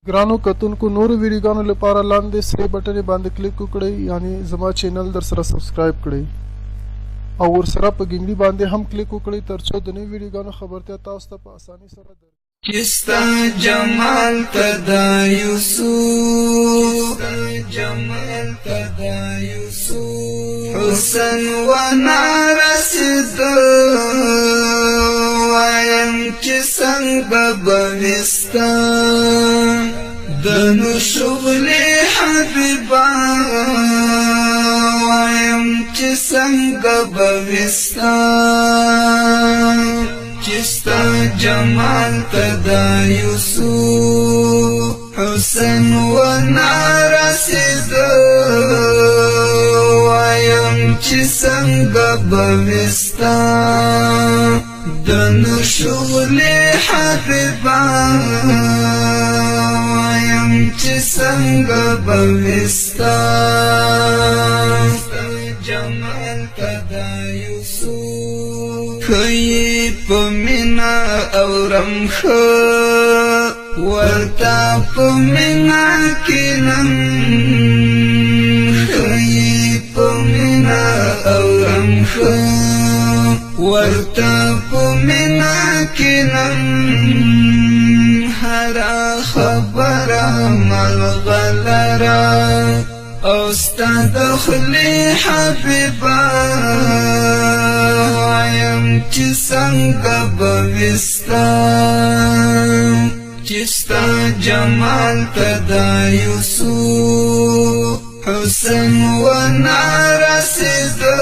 ګرانو کتونکو نورو ویډیوګانو لپاره لاندې سره بټن باندې کلیک وکړئ یعنی زما چینل در سره سبسکرایب کړئ او ورسره په ګنګړي باندې هم کلیک وکړئ ترڅو د نوو ویډیوګانو خبرتیا تاسو ته په اسانۍ سره درکړي کستا جمال تدا یوسف تدا یوسف حسن و رسیدو وایم چې څنګه بوستان دنو شغل حبیبا وایم چې څنګه بوستان چستا جمال تدا یوسف حسن و رسیدو وایم چې څنګه بوستان دنو شغل حبیبا وایم چې څنګه بوستان جمال تدا یوسف خی پمینا اورم خو ورتا پمینا کینم خی پمینا اورم خو ورتا پمینا کینم هرا خبره ملغلره استاد خلی حبیبا وایم چې څنګه بوستان چستا جمال تدا یوسف حسن و رسیدو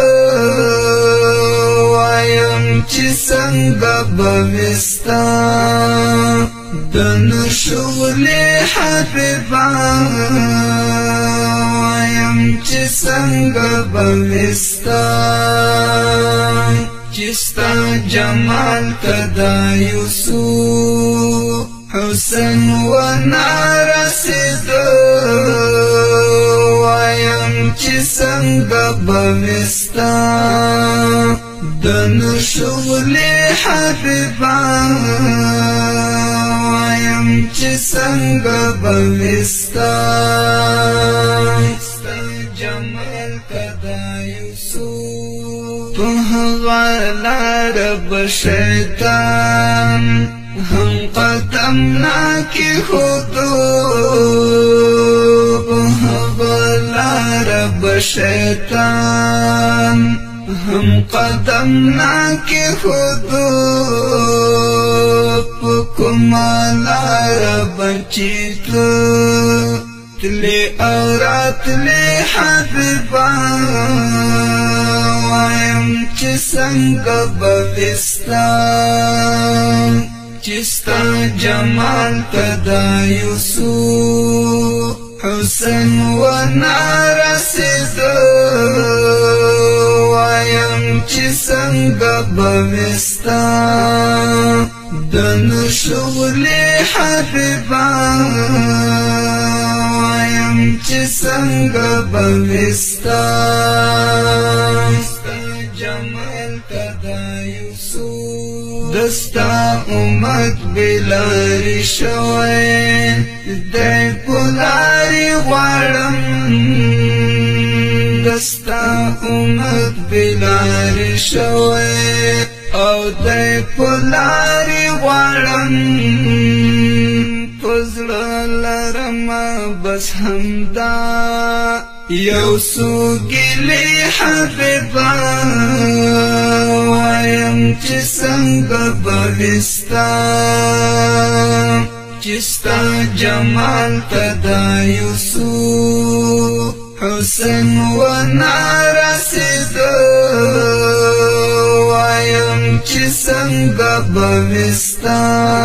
وایم چې څنګه بوستان دنو شغل حبیبا وایم چې څنګه بوستان چستا جمال تدا یوسف حسن و رسیدو وایم چې څنګه بوستان دنو شغل حبیبا وایم چې څنګه بوستان جمال تدا یوسف په هغه لار به شیطان هم قدم ناکی خودو په هغه لار به شیطان هم قدم ناکی خودو پکما لار بچیتو تلی اورات لی حبیبا وایم چې څنګه بوستان چستا جمال تدا یوسف حسن و رسیدو وایم چې څنګه بوستان دنو شغل حبیبا وایم چې څنګه بوستان جمال تدا یوسف دستا امت بلاری شوی دی پلاری غوارم دستا امت بلاری شوی او دی پلاری غوارم پزړه لرم بس همدا یو سوګلی حبیبا وایم چې څنګه بوستان چستا جمال تدا یوسف حسن و رسیدو وایم چې څنګه بوستان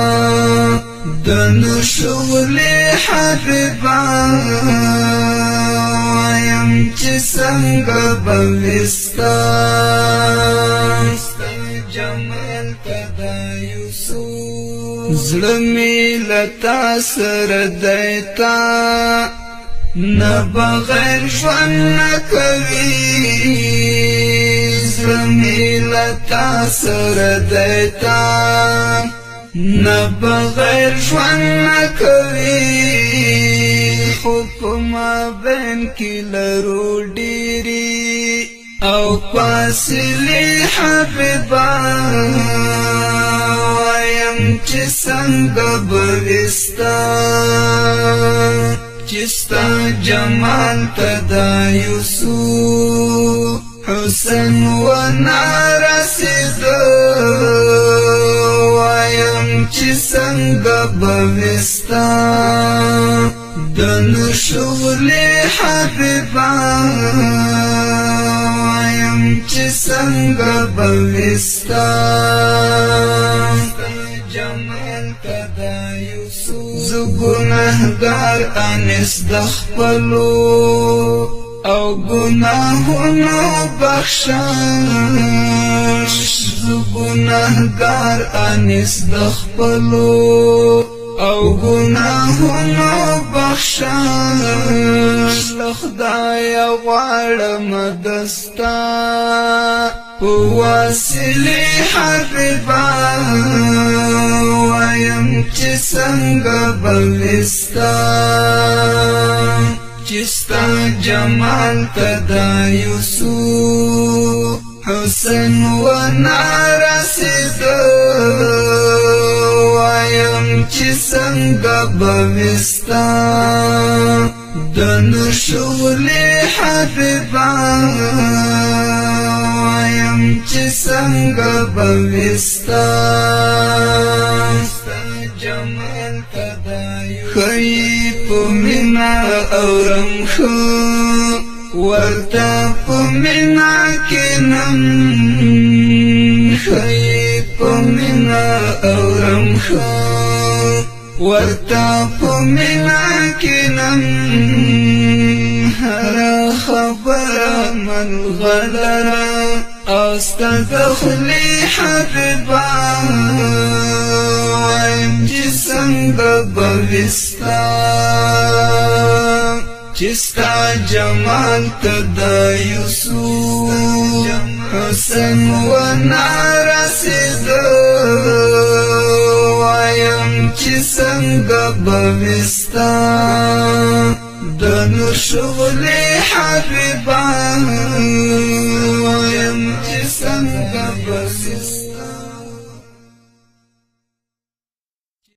دنو شغل حبیبا وایم چې څنګه بوستان جمال تدا یوسف زړه می لتا سره دیتا نه بغیر ژوند نه کوي زړه می لتا سره دیتا نه بغیر ژوند نه کوي خود په مابین کې لرو ډېرې او فاصلې حبیبا وایم چې څنګه به وي ستا چې ستا جمال ته دا یوسف حسن ونه رسیدو وایم چې څنګه به وي ستا د نشغلې حبیبا وایم چې څنګه به وي ستا جمال ته دا یوسف زه ګنهګار انیس د خپلو او گناهونو بخشش زه ګنهګار انیس د خپلو او گناهونو بخشش له خدایه غواړم دستا په وسیلې حبیبا وایم چې څنګه به وي ستا چې ستا جمال ته دا یوسف حسن ونه رسیدو وایم چې څنګه به وي ستا د نشغلې حبیبا وایم چې څنګه به وي ستا جمال ته دا ښایي په مینه اورم ښه ورته په مینه کینم ښایي په مینه اورم ښه ورته په مینه کینم هره خبره ملغلره او ستا د خولې حبیبا وایم چې څنګه به وي ستا چې ستا جمال ته دا یوسف حسن ونه رسیدو وایم چې څنګه به وي ستا د نشغلې حبیبا وایم چې څنګه به وي ستا